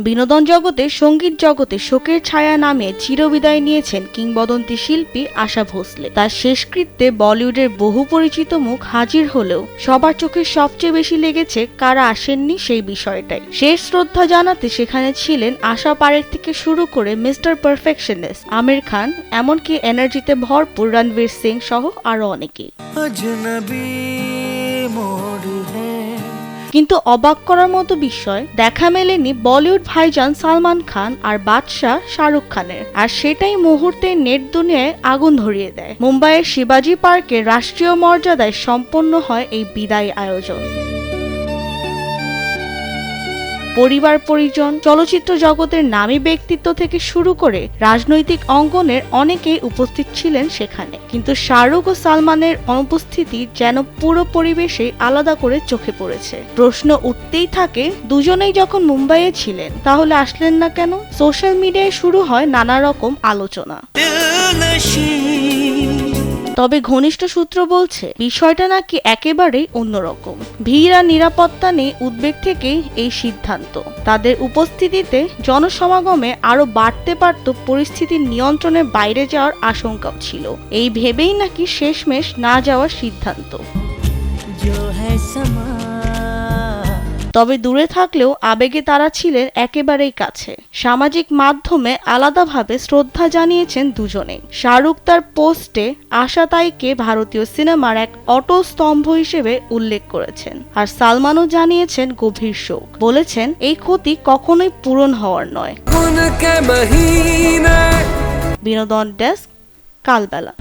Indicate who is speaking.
Speaker 1: বিনোদন জগতে, সঙ্গীত জগতে শোকের ছায়া নামে চিরবিদায় নিয়েছেন কিংবদন্তি শিল্পী আশা ভোসলে। তার শেষকৃত্যে বলিউডের বহু পরিচিত মুখ হাজির হলেও সবার চোখে সবচেয়ে বেশি লেগেছে কারা আসেননি সেই বিষয়টাই। শেষ শ্রদ্ধা জানাতে সেখানে ছিলেন আশা পারেখ থেকে শুরু করে মিস্টার পারফেকশনিস্ট আমির খান, এমনকি এনার্জিতে ভরপুর রণবীর সিং সহ আরো অনেকেই। কিন্তু অবাক করার মতো বিষয় দেখা মেলেনি বলিউড ভাইজান সালমান খান আর বাদশাহ শাহরুখ খানের, আর সেটাই মুহূর্তে নেট দুনিয়ায় আগুন ধরিয়ে দেয়। মুম্বাইয়ের শিবাজি পার্কে রাষ্ট্রীয় মর্যাদায় সম্পন্ন হয় এই বিদায় আয়োজন। পরিবার পরিজন, চলচ্চিত্র জগতের নামী ব্যক্তিত্ব থেকে শুরু করে রাজনৈতিক অঙ্গনের অনেকেই উপস্থিত ছিলেন সেখানে, কিন্তু শাহরুখ ও সালমানের অনুপস্থিতি যেন পুরো পরিবেশে আলাদা করে চোখে পড়েছে। প্রশ্ন উঠতেই থাকে, দুজনেই যখন মুম্বাইয়ে ছিলেন তাহলে আসলেন না কেন? সোশ্যাল মিডিয়ায় শুরু হয় নানা রকম আলোচনা। তবে ঘনিষ্ঠ সূত্র বলছে বিষয়টা নাকি একেবারেই অন্যরকম। ভিড় আর নিরাপত্তা নিয়ে উদ্বেগ থেকেই এই সিদ্ধান্ত। তাদের উপস্থিতিতে জনসমাগমে আরো বাড়তে পারত পরিস্থিতির নিয়ন্ত্রণের বাইরে যাওয়ার আশঙ্কাও ছিল। এই ভেবেই নাকি শেষমেশ না যাওয়ার সিদ্ধান্ত। তবে দূরে থাকলেও আবেগে তারা ছিলেন একেবারেই কাছে। সামাজিক মাধ্যমে আলাদাভাবে শ্রদ্ধা জানিয়েছেন দুজনেই। শাহরুখ তার পোস্টে আশা তাইকে ভারতীয় সিনেমার এক অটল স্তম্ভ হিসেবে উল্লেখ করেছেন, আর সালমানও জানিয়েছেন গভীর শোক। বলেছেন এই ক্ষতি কখনোই পূরণ হওয়ার নয়। বিনোদন ডেস্ক, কালবেলা।